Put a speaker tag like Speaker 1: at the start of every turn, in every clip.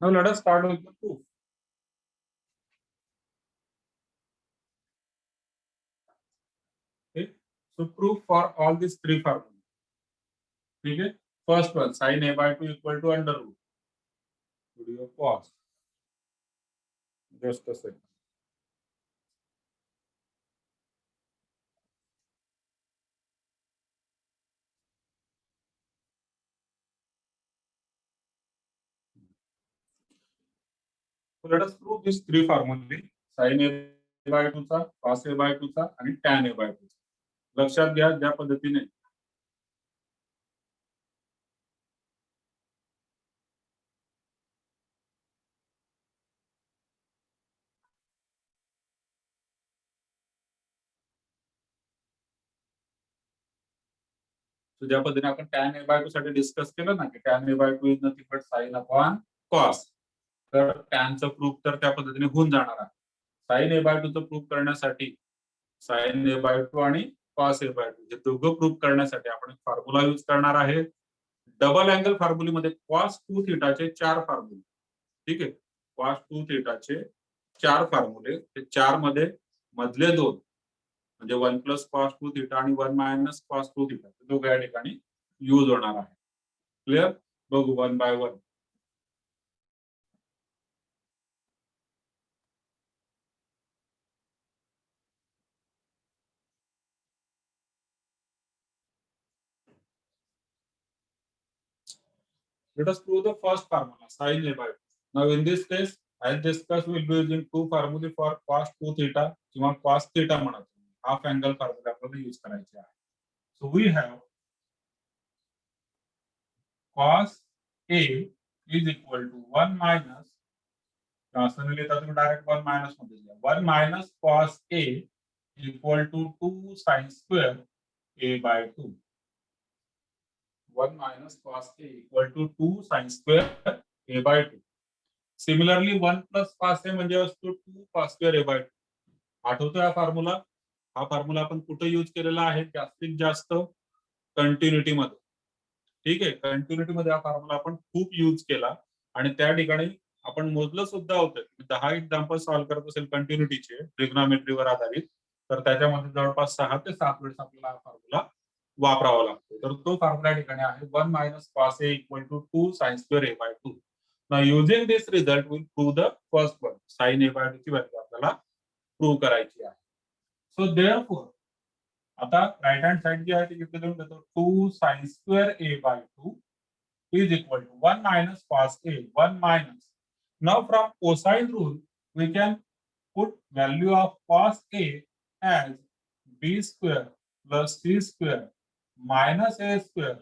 Speaker 1: Now let us start with the proof. Okay. So proof for all these three formulas. Okay. First one, sin a by 2 equal to under root. Video pause. Just a second. So let us prove these three formulae. Sin a by 2 चा, cos a by 2 चा आणि tan a by 2 चा. लक्षात घ्या ज्या पद्धतीने ज्या पद्धतीने आपण tan a by 2 साठी डिस्कस केलं ना की tan a by 2 is nothing but sin upon cos. तर tan चं प्रूफ तर त्या पद्धतीने होऊन जाणार आहे. sin a by 2 चं प्रूफ करण्यासाठी sin a by 2 आणि cos a by 2 हे दोघं प्रूफ करण्यासाठी आपण एक फॉर्म्युला यूज करणार आहे. डबल अँगल फॉर्म्युलेमध्ये cos 2 थीटाचे 4 फॉर्म्युले. ठीक आहे. cos 2 थीटाचे 4 फॉर्म्युले. ते 4 मध्ये मधले दोन म्हणजे 1 प्लस cos 2 थीटा आणि 1 मायनस cos 2 थीटा दोघं या ठिकाणी यूज होणार आहे. क्लिअर? बघू one by one. Let us prove the first formula, sin a by 2. Now in this case, as discussed, we will be using two formulae for cos 2 theta किंवा cos theta म्हणा. Half angle formula आपल्याला use करायचे आहे. So we have cos A is equal to 1 minus असं लिहिता तुम्ही direct 1 minus मध्ये लिहा. 1 minus cos A equal to 2 sin square A by 2. 1 minus cos A equal to 2 sin square A by 2. Similarly 1 plus cos A म्हणजे असतो 2 cos square A by 2. आठवतो हा formula? हा फॉर्म्युला आपण कुठे यूज केलेला आहे? जास्तीत जास्त कंटिन्युटी मध्ये. ठीक आहे. कंटिन्युटी मध्ये हा फॉर्म्युला आपण खूप यूज केला आणि त्या ठिकाणी आपण मोजलं सुद्धा होतं. 10 एक्झाम्पल सॉल्व्ह करत असेल कंटिन्युटीचे ट्रिग्नोमेट्रीवर आधारित तर त्याच्यामध्ये जवळपास 6 ते 7 वेळेस आपल्याला हा फॉर्म्युला वापरावा लागतो. तर तो फॉर्म्युला ठिकाणी आहे 1 minus cos A equal to 2 sin square A by 2. Now using this result we prove the first one, sin A by 2 ची व्हॅल्यू आपल्याला प्रूव्ह करायची आहे. सो देअरफॉर आता राइट हँड साइड जी आहे ती किती लिहून देतो 2 sin square A by 2 is equal to 1 minus cos A, 1 minus. Now from cosine rule we can put value of cos A as B square plus C square minus A square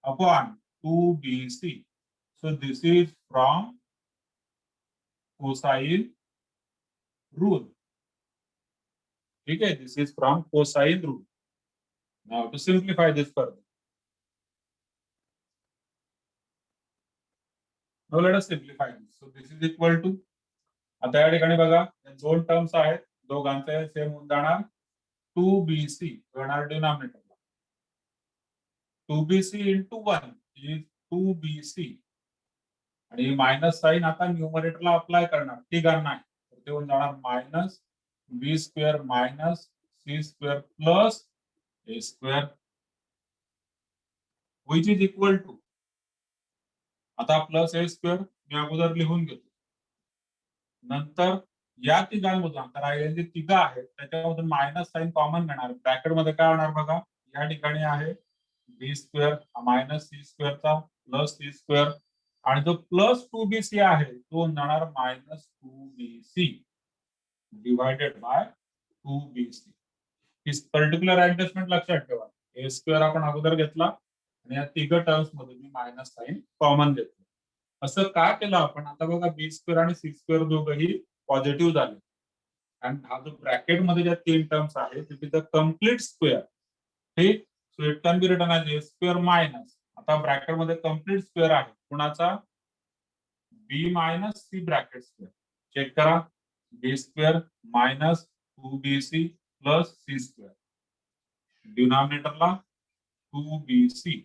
Speaker 1: upon 2BC. So this is from cosine rule. Okay, this is from cosine rule. Now to simplify this further. Now let us simplify this. So this is equal to आता या ठिकाणी बघा दोन terms आहेत दोघांचे same होऊन जाणार 2BC होणार डिनॉमिनेटरला 2BC into 1 is 2BC आणि मायनस साइन आता न्यूमरेटरला अप्लाय करणार तिघांना तर ते होऊन जाणार minus B square minus C square plus A square which is equal to आता प्लस A स्क्वेअर मी अगोदर लिहून घेतो. नंतर या तिघांमधून आता राहिलेले तिघ आहेत त्याच्यामधून मायनस साइन कॉमन घेणार. ब्रॅकेट मध्ये काय होणार बघा या ठिकाणी आहे B स्क्वेअर मायनस C स्क्वेअरचा प्लस C स्क्वेअर आणि जो प्लस 2BC आहे तो जाणार minus 2BC divided by 2BC. ही पर्टिक्युलर ऍडजस्टमेंट लक्षात ठेवा. A स्क्वेअर आपण अगोदर घेतला आणि या तिघ टर्म्स मध्ये मी मायनस साइन कॉमन घेतलं. असं का केलं आपण? आता बघा B स्क्वेअर आणि C स्क्वेअर दोघंही पॉझिटिव्ह झाले आणि हा जो ब्रॅकेट मध्ये ज्या तीन टर्म्स आहेत it is the complete square. ठीक. So it can be written as A square minus आता ब्रॅकेट मध्ये कंप्लीट स्क्वेअर आहे कुणाचा B minus C bracket square. Check करा B square minus 2BC plus C square डिनॉमिनेटरला 2BC.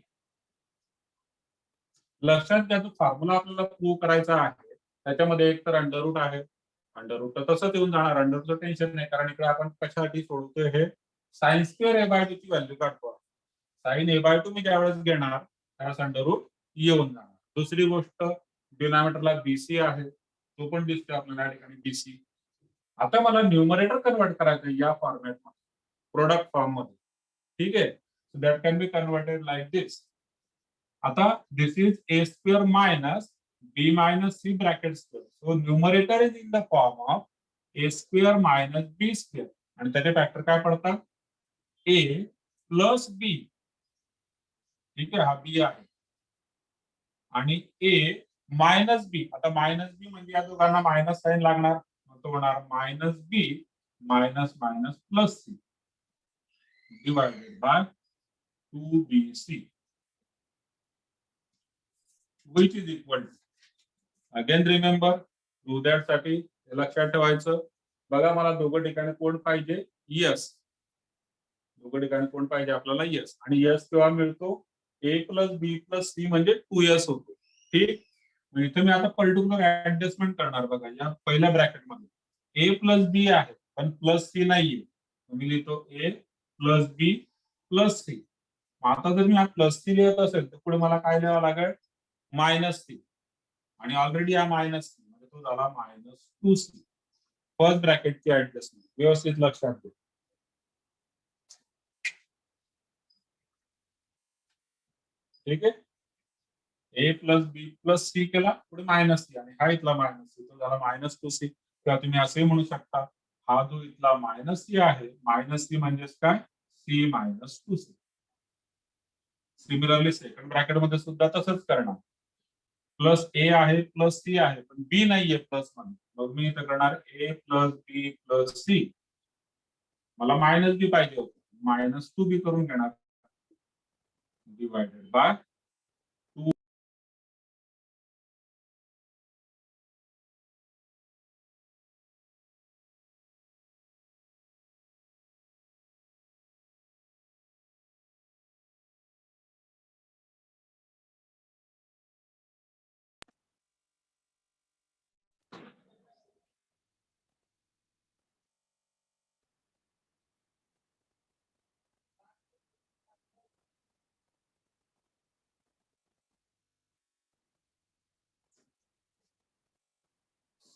Speaker 1: लक्षात घ्या तो फॉर्म्युला आपल्याला प्रूव्ह करायचा आहे त्याच्यामध्ये एक तर अंडररूट आहे, अंडररूट तर तसंच येऊन जाणार, अंडररूटचं टेन्शन नाही, कारण इकडे आपण कशासाठी सोडवतोय हे sine square A by two ची व्हॅल्यू काढतो. साइन ए बाय टू मी ज्यावेळेस घेणार त्यावेळेस अंडररूट येऊन जाणार. दुसरी गोष्ट डिनॉमिनेटरला बीसी आहे, तो पण दिसतोय आपल्याला या ठिकाणी बीसी. आता मला न्यूमरेटर कन्वर्ट करायचं या फॉर्मॅटमध्ये, प्रोडक्ट फॉर्म मध्ये. ठीक आहे, so that can be converted like this. आता this is a square minus B minus c bracket square. So numerator is in the form of a square minus b square, आणि त्याचे factor काय पडतात, ए plus बी. ठीक आहे, हा बी आहे, आणि ए मायनस बी. आता मायनस बी म्हणजे या दोघांना मायनस साइन लागणार, तो होणार minus B minus minus plus C divided by 2bc, which is equal to, again remember, do that साठी लक्षात ठेवायचं. बघा, मला दोघं ठिकाणी कोण पाहिजे, यस. दोघं ठिकाणी कोण पाहिजे आपल्याला, यस. आणि यस केव्हा मिळतो, ए प्लस बी प्लस सी म्हणजे 2s होतो. ठीक, इथे मी आता पर्टिक्युलर ऍडजस्टमेंट करणार. बघा, या पहिल्या ब्रॅकेट मध्ये ए प्लस बी आहे पण प्लस सी नाहीये, मी लिहितो a plus b plus C. आता जर मी हा प्लस सी लिहित असेल तर पुढे मला काय लिहावं लागेल, मायनस सी, आणि ऑलरेडी हा मायनस सी म्हणजे तो झाला मायनस 2c. फर्स्ट ब्रॅकेटची ऍडजस्टमेंट व्यवस्थित लक्षात ठेवा. ठीक आहे, ए प्लस बी प्लस सी केला, पुढे मायनस सी, आणि हा इथला मायनस सी तो झाला मायनस 2c. किंवा तुम्ही असे म्हणू शकता, हा जो इथला मायनस सी आहे, मायनस सी म्हणजेच काय, C minus 2c. Similarly second bracket मध्ये सुद्धा तसंच करणार. प्लस ए आहे प्लस सी आहे पण बी नाहीये प्लस मध्ये, मग मी इथं करणार ए प्लस बी प्लस सी. मला मायनस बी पाहिजे होतं, मायनस 2b करून घेणार डिवायडेड बाय 2.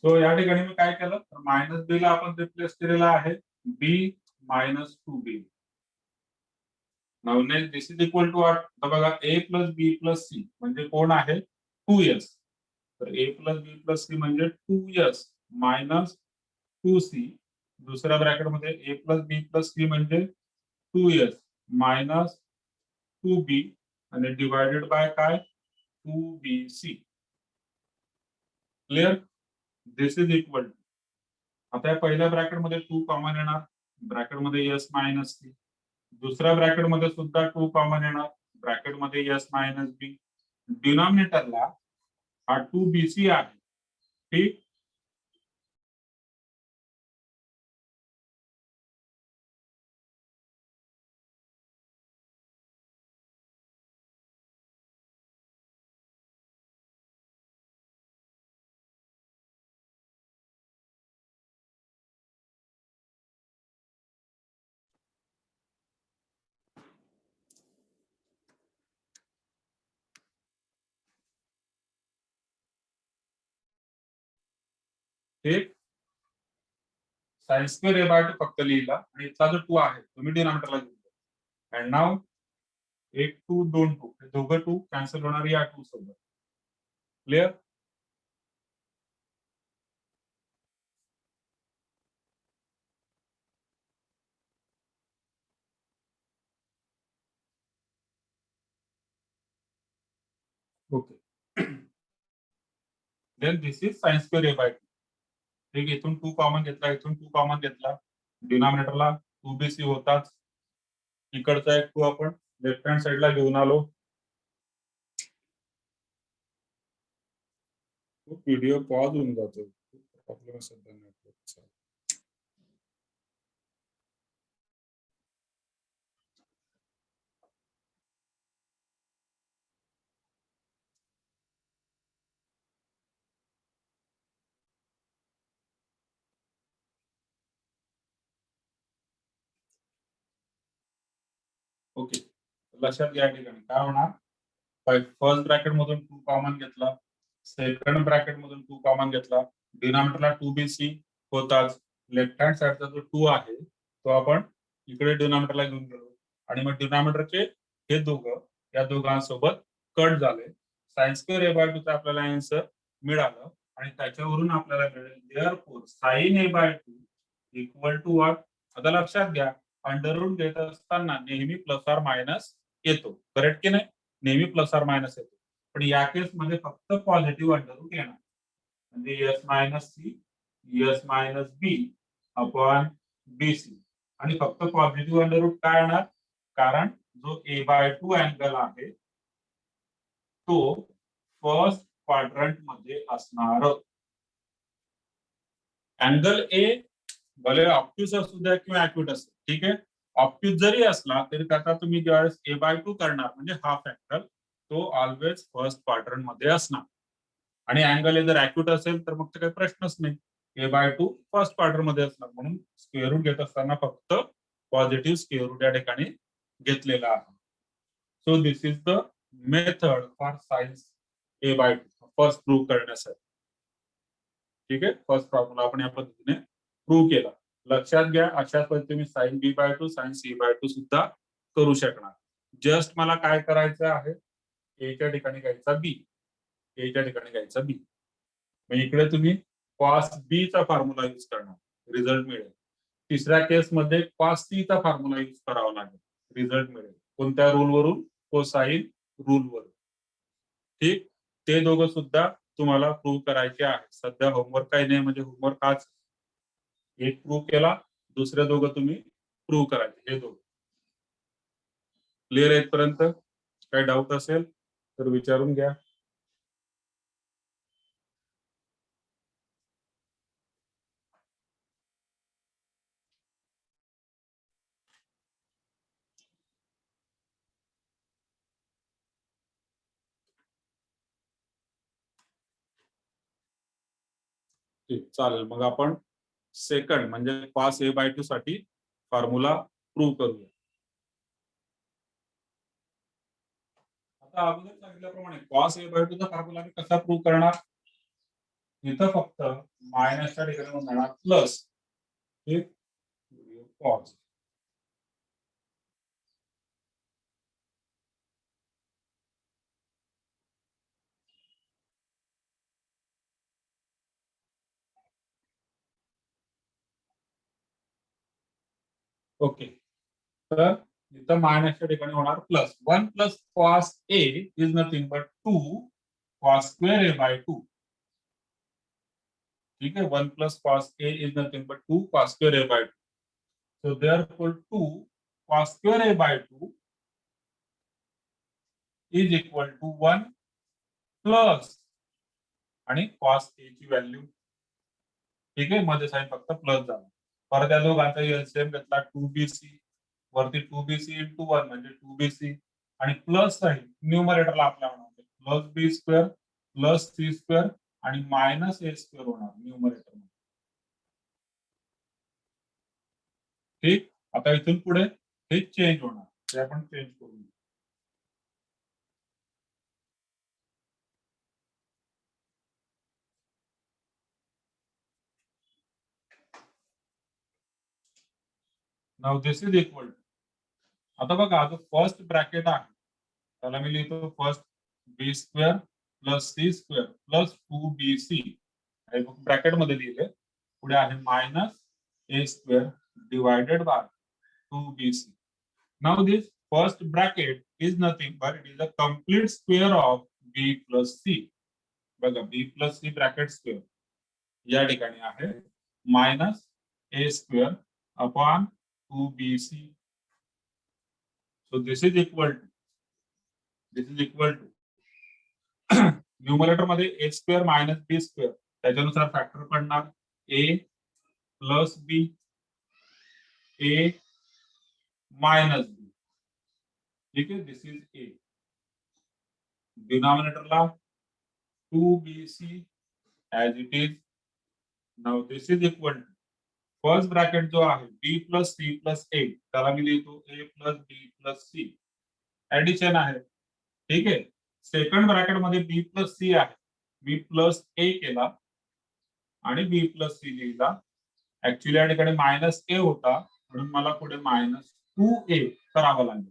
Speaker 1: सो या ठिकाणी मी काय केलं, तर मायनस बी ला आपण रिप्लेस केलेला आहे बी minus 2b. Now next this is equal to what, तर बघा a plus b plus c म्हणजे कोण आहे, 2s. तर a plus b plus c म्हणजे 2s मायनस 2c. दुसऱ्या ब्रॅकेट मध्ये a plus b plus c म्हणजे 2s मायनस 2b, आणि डिवायडेड बाय काय, 2bc. Clear, this is equal to, आता या पहिल्या ब्रॅकेट मध्ये 2 कॉमन येणार, ब्रॅकेट मध्ये एस मायनस सी. दुसऱ्या ब्रॅकेट मध्ये सुद्धा 2 कॉमन येणार, ब्रॅकेट मध्ये एस मायनस बी. डिनॉमिनेटरला हा 2bc आहे. ठीक, ठीक, साइन स्क्वेअर ए बाय 2 फक्त लिहिला, आणि इथला जो 2 आहे तो मी डिनॉमिनेटरला घेतला. अँड नाउ एक 2 2 2 हे दोघं 2 कॅन्सल होणार या 2 सोबत. Clear, okay. Then this is sine square A by 2. ठीक, इथून 2 कॉमन घेतला, इथून 2 कॉमन घेतला, डिनॉमिनेटरला 2bc होताच. इकडचा एक 2 आपण लेफ्ट हँड साइडला घेऊन आलो. व्हिडिओ पॉज होऊन जातो, प्रॉब्लेम असेल नेटवर्कचा. ओके, लक्षात घ्या. या ठिकाणी काय होणार, फर्स्ट ब्रॅकेट मधून 2 कॉमन घेतला, सेकंड ब्रॅकेट मधून 2 कॉमन घेतला, डिनॉमिनेटरला 2bc होताच, लेफ्ट हँड साइडचा जो 2 आहे तो आपण इकडे डिनॉमिनेटरला घेऊन गेलो आणि मग डिनॉमिनेटरचे हे दोघं या दोघांसोबत कट झाले. साइन स्क्वेअर ए बाय 2 चा आपल्याला आन्सर मिळालं आणि त्याच्यावरून आपल्याला मिळेल therefore sine A by 2 equal to what. आता लक्षात घ्या, अंडर रूट घेत असताना नेहमी प्लस ऑर मायनस येतो, करेक्ट की नाही, नेहमी प्लस ऑर मायनस येतो. पण या केस मध्ये फक्त पॉझिटिव्ह अंडर रूट येणार, म्हणजे s minus c s minus बी अपॉन बी सी, आणि फक्त पॉझिटिव्ह अंडर रूट काय येणार, कारण जो ए बाय 2 अँगल आहे तो फर्स्ट क्वाड्रंट मध्ये असणार. अँगल ए भले ऑप्ट्यूज असू द्या किंवा ऍक्यूट असेल, ठीक आहे. ऑप्ट्यूज जरी असला तरी त्याचा तुम्ही ज्यावेळेस ए बाय 2 करणार म्हणजे हाफ अँगल, तो ऑलवेज फर्स्ट क्वाड्रंट मध्ये असणार. आणि अँगल ए जर ऍक्यूट असेल तर मग तर काही प्रश्नच नाही, ए बाय 2 फर्स्ट क्वाड्रंट मध्ये असणार. म्हणून स्क्वेअर रूट घेत असताना फक्त पॉझिटिव्ह स्क्वेअर रूट या ठिकाणी घेतलेला आहे. So this is the method for sines A by 2 first prove करण्यासाठी. ठीक आहे, फर्स्ट फॉर्म्युला आपण या पद्धतीने प्रूव्ह केला. लक्षात घ्या, अशाच पद्धतीने sine B bye 2 sine C by 2 सुद्धा करू शकणार. जस्ट मला काय करायचं आहे, ए च्या ठिकाणी घ्यायचा बी, ए च्या ठिकाणी घ्यायचा बी. मग इकडे तुम्ही कॉस बी चा फॉर्म्युला यूज करणार, रिझल्ट मिळेल. तिसऱ्या केस मध्ये कॉस सी चा फॉर्म्युला यूज करावा लागेल, रिझल्ट मिळेल. कोणत्या रूल वरून, कोसाइन रूल वरून. ठीक, ते दोघं सुद्धा तुम्हाला प्रूव्ह करायचे आहे. सध्या होमवर्क काही नाही, म्हणजे होमवर्क आज एक प्रूव्ह केला, दुसरे दोघं तुम्ही प्रूव्ह करायचे. हे दोघं क्लिअर आहे पर्यंत? काही डाऊट असेल तर विचारून घ्या. ठीक, चालेल. मग आपण सेकंड म्हणजे कॉस ए बाय 2 साठी फॉर्म्युला प्रूव्ह करूया. आता अगोदर सांगितल्याप्रमाणे कॉस ए बाय 2 चा फॉर्म्युला मी कसा प्रूव्ह करणार, इथं फक्त मायनसच्या ठिकाणी म्हणणार प्लस. ठीक, कॉस. ओके, तर इथं मायनसच्या ठिकाणी होणार plus. 1 plus cos A is nothing but 2 cos square A by 2. ठीक है, 1 plus cos a is nothing but 2 cos square a by 2. So therefore 2 cos square a by 2 is equal to 1 plus आणि cos a ची value. ठीक आहे, मध्ये sign फक्त plus झाला. परत या दोघांचा एलसीएम घेतला 2bc, वरती 2bc into 1 म्हणजे 2bc, आणि प्लस साइन न्यूमरेटरला आपल्या होणार प्लस बी स्क्वेअर प्लस सी स्क्वेअर आणि मायनस ए स्क्वेअर होणार न्यूमरेटर. ठीक, आता इथून पुढे हे चेंज होणार, ते आपण चेंज करू. Now this is equal to, आता बघा जो फर्स्ट ब्रॅकेट आहे त्याला मी लिहितो first b square plus c square plus 2bc, bracket मध्ये लिहिले. पुढे आहे minus a square divided by 2bc. Now this first bracket is nothing but it is a complete square of b plus c. बघा, b plus c bracket square या ठिकाणी आहे minus a square upon 2bc. So this is equal to numerator मध्ये a square minus b square, त्याच्यानुसार factor पडणार a plus b, a minus b. ठीक आहे, this is a. डिनॉमिनेटरला 2bc as it is. Now this is equal to first bracket जो आहे b plus c plus a, त्याला मी लिहितो a plus b plus c, addition आहे. ठीक आहे. सेकंड ब्रॅकेट मध्ये बी प्लस सी आहे, बी प्लस ए केला आणि बी प्लस सी लिहिला. ऍक्च्युली या ठिकाणी मायनस ए होता म्हणून मला पुढे मायनस 2a करावं लागेल,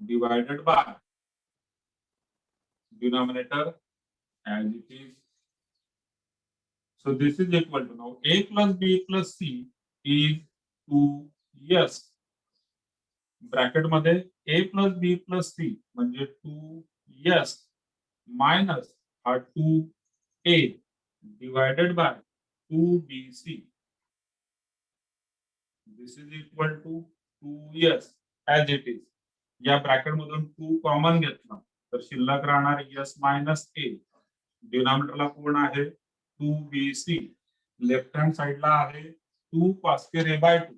Speaker 1: divided by denominator as it is. So this is equal to, now a plus b plus c is 2s. Bracket मध्ये a plus b plus c म्हणजे 2s मायनस हा 2a divided by 2bc. This is equal to 2s as it is. या bracket मधून 2 common घेतला तर शिल्लक राहणार s minus a. डिनॉमिनेटरला कोण आहे 2bc. लेफ्ट हँड साइडला आहे 2 cos square a by 2.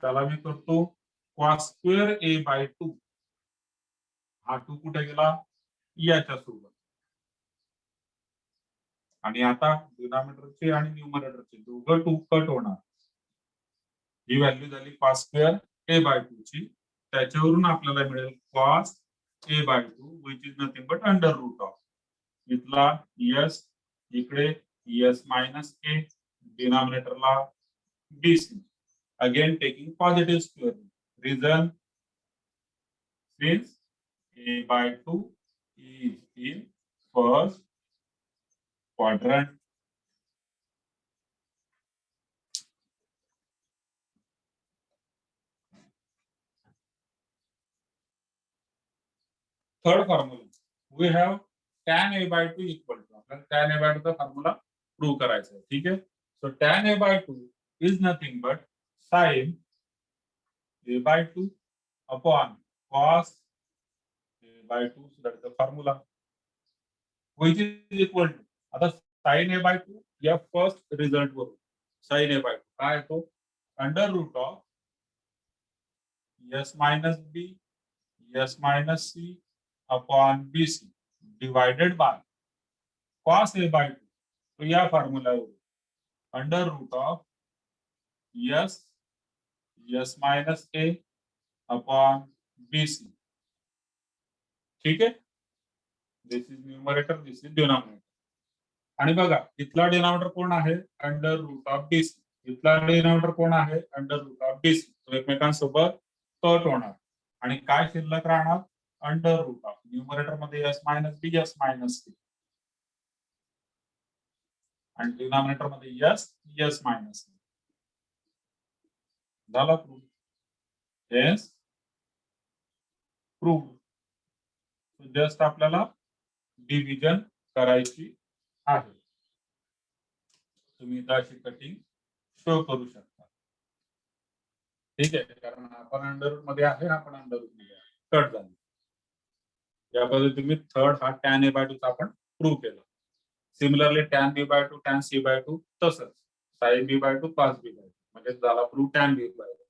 Speaker 1: त्याला मी करतो cos square a by 2. हा 2 कुठे गेला याच्या सोबत. आणि आता डिनॉमिनेटरचे आणि न्यूमरेटरचे दोघं 2 कट होणार. ही व्हॅल्यू झाली cos square a by 2 ची. त्याच्यावरून आपल्याला मिळेल cos a by 2 which is nothing but under root of. इथला s इकडे s minus a, डिनॉमिनेटरला bc. Again taking positive square root. Reason, since a by 2 is in first quadrant. Third formula, we have tan a by 2 equal to, आपल्याला tan a by 2 चा formula prove करायचा आहे. ठीक आहे. So tan a by 2 is nothing but sin a by 2 upon cos a by 2. So that is the formula which is equal to, आता sin a by 2 या first result वरून sin a by 2 काय येतो under root of s minus b s minus c upon bc divided by cos a by 2. तो या फॉर्म्युलावर under root of s s minus a upon bc. ठीक आहे. This is numerator, this is denominator. आणि बघा इथला denominator कोण आहे अंडर रूट ऑफ bc, इथला डिनॉमिनेटर कोण आहे अंडर रूट ऑफ bc. तो एकमेकांसोबत कट होणार आणि काय शिल्लक राहणार अंडर रूट ऑफ न्यूमरेटर मध्ये s minus b s minus c आणि डिनॉमिनेटर मध्ये s मायनस c. झाला प्रूफ. Yes proof. जस्ट आपल्याला डिव्हिजन करायची आहे. तुम्ही इथं अशी कटिंग शो करू शकता. ठीक आहे. कारण आपण अंडर रूट मध्ये आहे, आपण अंडर रूट मध्ये आहे, कट झाली. या पद्धतीने थर्ड हा tan a by 2 चा आपण प्रूव्ह केला. Similarly tan b by 2 tan c by 2 तसंच sin b by 2 cos b by 2 म्हणजे झाला prove tan b by 2.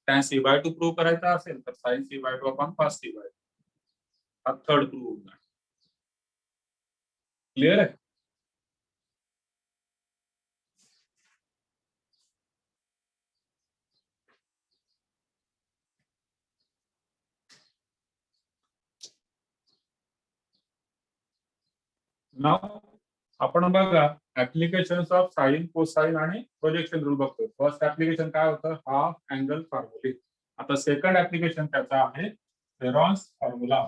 Speaker 1: tan c by 2 prove करायचा असेल तर sin c by 2 upon cos c by 2 हा थर्ड प्रूव्ह होणार. Clear आहे. नाव आपण बघा ऍप्लिकेशन ऑफ साइन कोसाइन आणि प्रोजेक्शन रूल बघतोय. फर्स्ट ऍप्लिकेशन काय होतं हाफ अँगल फॉर्म्युले. आता सेकंड ऍप्लिकेशन त्याचा आहे Heron's formula.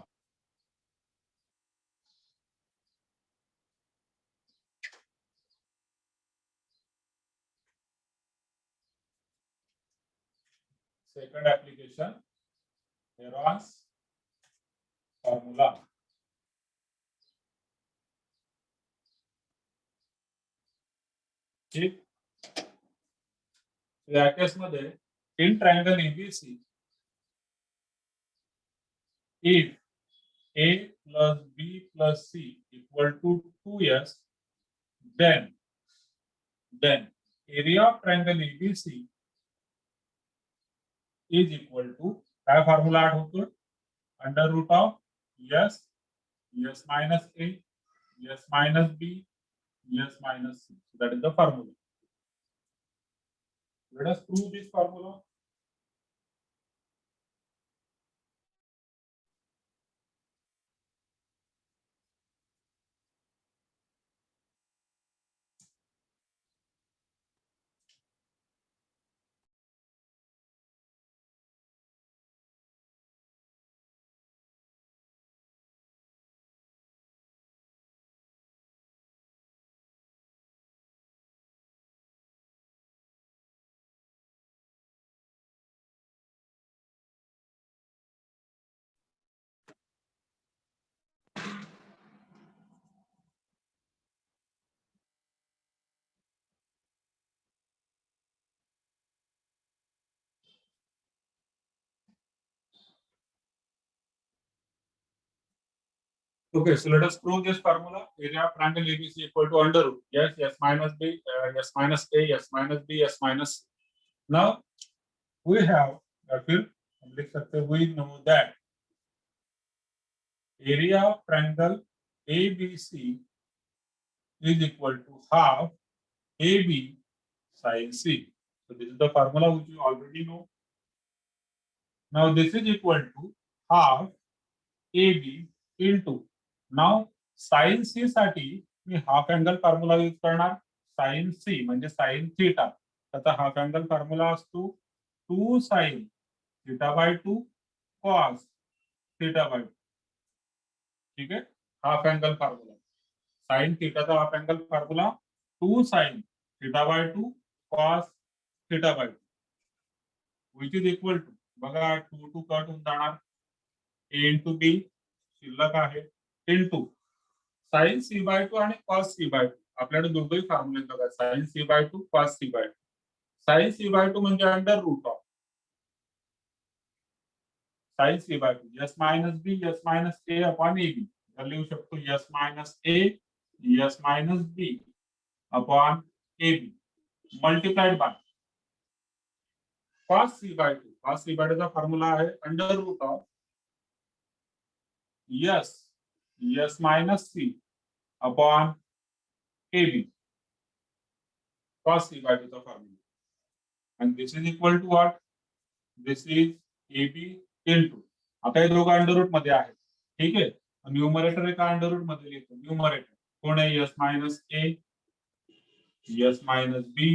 Speaker 1: Second application Heron's formula. ठीक. या केस मध्ये in triangle ABC if a plus b plus c equal to 2s, then area of triangle ABC is equal to काय formula आठवतो under root of s s minus a s minus b s minus c. That is the formula. Let us prove this formula. Okay, so let us prove this formula. Area of triangle ABC equal to under root. Yes, S minus B, S minus A, S minus B, S minus C. Now we have, we know that area of triangle ABC is equal to half AB sin C. So this is the formula which you already know. Now this is equal to half AB into, now sin C साठी मी half angle formula use करणार. Sine c म्हणजे sine theta. त्याचा half angle formula असतो 2 sine theta by 2 cos theta by 2. ठीक आहे, half angle formula sine थीटाचा half angle formula 2 sine theta by 2 cos theta by 2 which is equal to, बघा 2 2 cut होऊन जाणार, ए into बी शिल्लक आहे इंटू साइन सी बाय 2 आणि कॉस सी बाय 2. आपल्याकडे दोघंही फॉर्म्युले बघा, sine C by 2 cos C by 2. Sine C by 2 म्हणजे under root of sine C by 2 S minus B S minus A upon A B. तर लिहू शकतो S minus A S minus B upon A B multiplied by cos C by 2. Cos C by 2 चा formula आहे under root of S S minus C upon A B cos c by 2 चा formula. and this is equal to what? This is AB into, आता हे दोघं under route मध्ये आहेत. ठीक आहे, न्यूमरेटर एका अंडर रूट मध्ये लिहितो. न्यूमरेटर कोण आहे? S minus A S minus b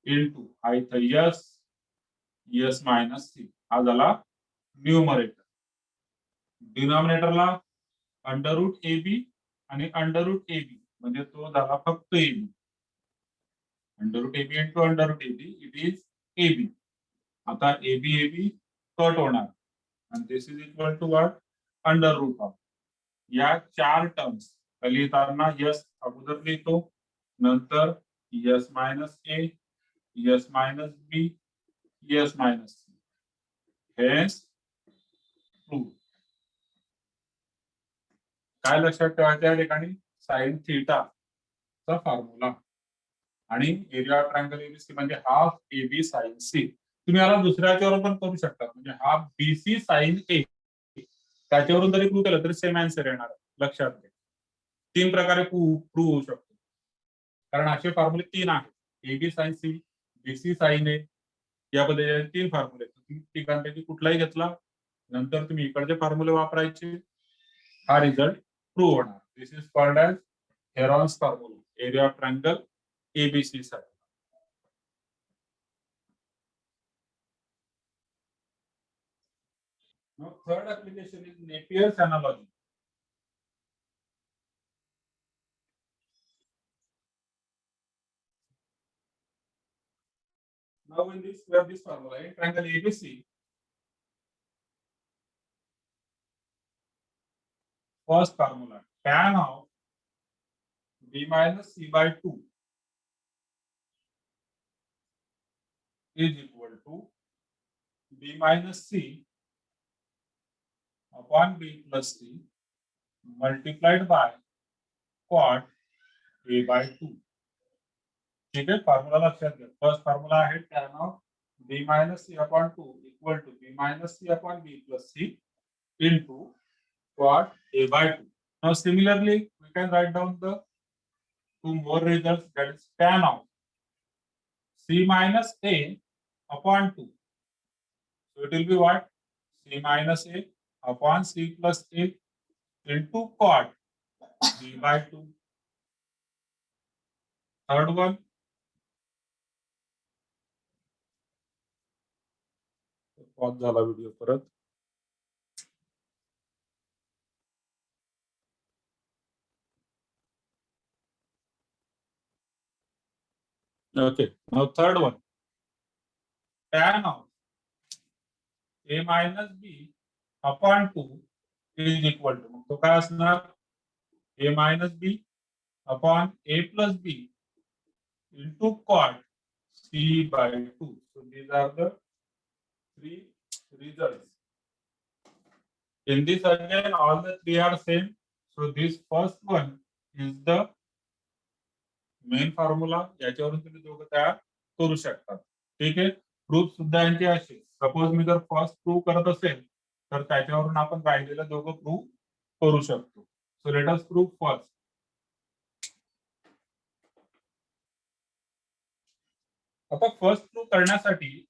Speaker 1: into हा इथं एस एस मायनस सी. हा झाला न्यूमरेटर. डिनॉमिनेटरला अंडर रूट ए बी आणि अंडर रूट ए बी म्हणजे तो झाला फक्त a b. Under root a b into under root a b it is a b. आता ए बी कट होणार आणि this is equal to what? Under root of या चार टर्म्स लिहिताना यस अगोदर लिहितो, नंतर s minus a s minus b s minus c. Hence prove. काय लक्षात ठेवायचं या ठिकाणी? साइन थीटा चा फॉर्म्युला आणि एरिया ऑफ ट्रायंगल एबीसी म्हणजे half a b sine c. तुम्ही याला दुसऱ्याच्यावर पण करू शकता, म्हणजे half b c sine a, त्याच्यावरून जरी प्रूव्ह केलं तरी सेम आन्सर येणार. लक्षात घ्या, 3 प्रकारे प्रूव्ह होऊ शकतो, कारण असे फॉर्म्युले 3 आहेत. A b sine c, b c sine a, या पद्धतीने 3 फॉर्म्युले. तुम्ही तिघांपैकी कुठलाही घेतला, नंतर तुम्ही इकडचे फॉर्म्युले वापरायचे, हा रिझल्ट प्रूव्ह होणार. This is called as Heron's formula area of triangle ABC साठी. Now third application is Napier's analogy. Now in this we have this formula in triangle ABC. First formula tan of B minus C by 2 is equal to B minus C upon B plus C multiplied by cot A by 2. ठीक है, formula लक्षात घ्या. First formula आहे tan of B minus C upon 2 equal to B minus C upon B plus C into cot A by 2. Now similarly we can write down the two more results, that is tan of C minus A upon 2. So it will be what? C minus A upon C plus A into cot B by 2. Third one. Pause झाला video परत. Okay. Now third one. Tan of A minus B upon 2 is equal to. तो काय असणार? A minus B upon A plus B into cot C by 2. So these are the three results. In this again, all the three are same. So this first one is the main formula. याच्यावरून तुम्ही दोघं तयार करू शकता. ठीक आहे. Proof सुद्धा यांचे असे. सपोज मी जर फर्स्ट प्रूफ करत असेल तर त्याच्यावरून आपण राहिलेलं दोघं प्रूफ करू शकतो. So let us proof first. आता फर्स्ट प्रूफ करण्यासाठी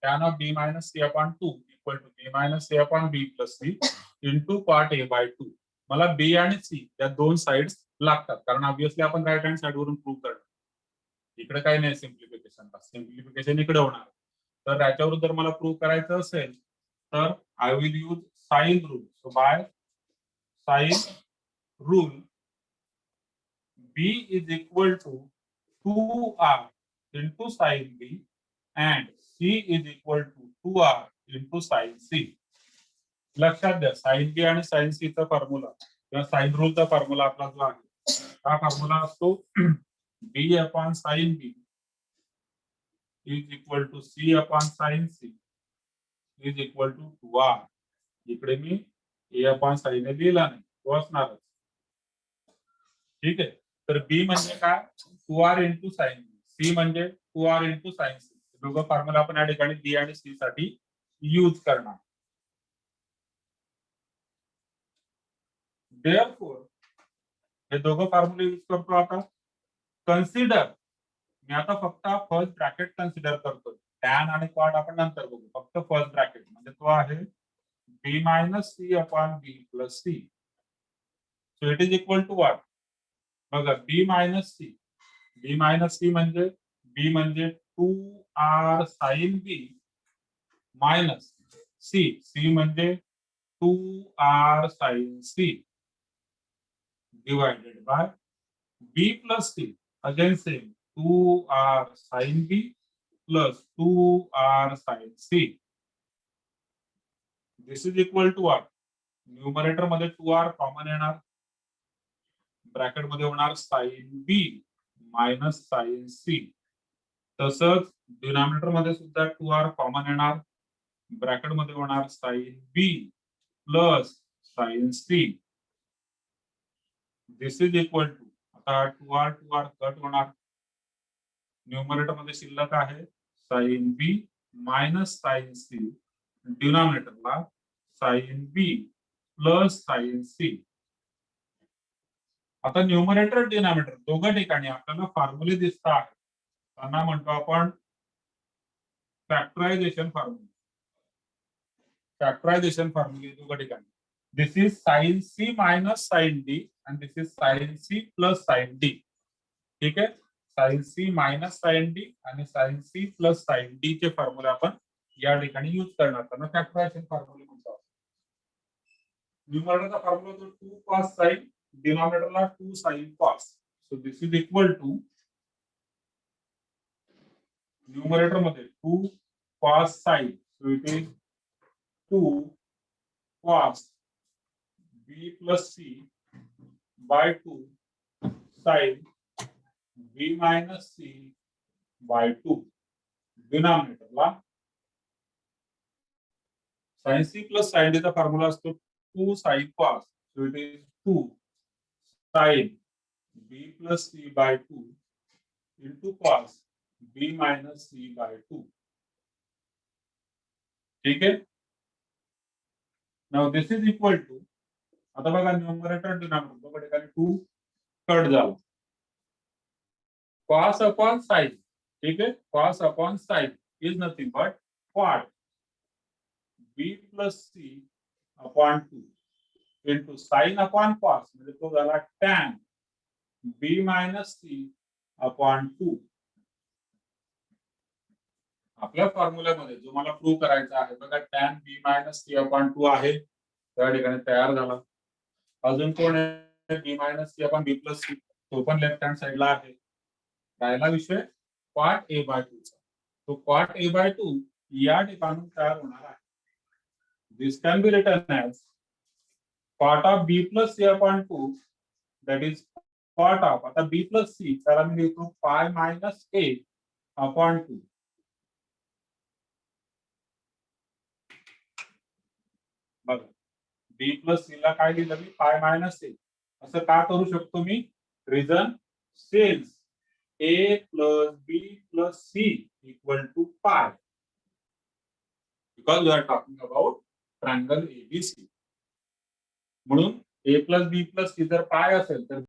Speaker 1: tan of b minus c upon 2 equal to b minus c upon b plus c into cot a by 2. मला b आणि c या दोन साइड्स लागतात कारण ऑब्विसली आपण राईट हँड साइड वरून प्रूव्ह करणार. इकडे काही नाही सिम्प्लिफिकेशन इकडे होणार. तर याच्यावरून जर मला प्रूव्ह करायचं असेल तर I will use sine rule. So by sine rule b is equal to 2r into sin b and c is equal to 2r into sin c. लक्षात द्या साइन बी आणि साइन सी चा formula किंवा sine रूलचा formula आपला जो आहे हा फॉर्म्युला असतो b upon sine B is equal to c upon sine C is equal to 2r. इकडे मी a अपॉन साइन ए लिहिला नाही, तो असणारच. ठीक आहे. तर बी म्हणजे काय? 2r into sine B. C म्हणजे 2r इंटू साइन सी. दोघं फॉर्म्युला आपण या ठिकाणी बी आणि सी साठी यूज करणार. देअरफॉर हे दोघं फॉर्म्युले यूज करतो. आता कन्सिडर, मी आता फक्त फर्स्ट ब्रॅकेट कन्सिडर करतो. टॅन आणि कॉट आपण नंतर बघू. फक्त फर्स्ट ब्रॅकेट म्हणजे तो आहे बी minus C upon B plus c. So it is equal to what? बघा बी मायनस सी म्हणजे बी म्हणजे 2r sine B minus C म्हणजे 2r sine C divided by B plus C again same 2r sine B plus 2r sine C. This is equal to what? Numerator मध्ये 2r common येणार, bracket मध्ये होणार sine B minus sine C. तसंच denominator मध्ये सुद्धा 2r common येणार, bracket मध्ये होणार sine B plus sine C. This is equal to, आता 2r कट होणार, न्यूमरेटर मध्ये शिल्लक आहे sine B minus sine C, डिनॉमिनेटरला sign B plus sine C. आता न्यूमरेटर डिनॉमिनेटर दोघं ठिकाणी आपल्याला फॉर्म्युले दिसतात. त्यांना म्हणतो आपण फॅक्टरायझेशन फॉर्म्युले दोघं ठिकाणी. This is sine c minus sine d आणि this is sine c plus sine d. ठीक आहे. Sine c minus sine d आणि sine c plus sine d चे फॉर्म्युले आपण या ठिकाणी यूज करणार. त्यांना फॅक्टरायझेशन फॉर्म्युले म्हणतो. न्यूमरेटरचा फॉर्म्युला जो 2 cos साइन, डिनॉमिनेटरला 2 sin cos. So this is equal to numerator मध्ये 2 cos sin. So it is 2 cos b plus c by 2 sin b minus c by 2. डिनॉमिनेटरला sin c plus sin d चा formula असतो 2 sin cos. So it is 2 sin b plus c by 2 into cos b minus c by 2. ठीक है. Now this is equal to, आता बघा numerator denominator दोघं ठिकाणी 2 cut झाला. cos upon sin ठीक आहे. Cos upon sine is nothing but cot B plus C upon 2 into sine upon cos म्हणजे तो झाला tan B minus C upon 2. आपल्या फॉर्म्युल्यामध्ये जो मला प्रूव्ह करायचा आहे बघा tan B minus C upon 2 आहे त्या ठिकाणी तयार झाला. अजून कोण आहे बी मायनस सी अपॉन बी प्लस सी तो पण लेफ्ट हँड साइडला आहे. राहिला विषय कॉट ए बाय 2 चा. तो कॉट ए बाय 2 या ठिकाणी तयार होणार आहे. This can be written as cot of b plus C upon 2 that is cot of आता बी प्लस सी त्याला मी लिहितो पाय मायनस ए अपॉन 2. बघा बी प्लस सी ला काय लिहिलं मी पाय मायनस ए. असं का करू शकतो मी reason since a plus b plus c equal to pi because we are talking about triangle ABC. म्हणून a plus b plus c जर पाय असेल तर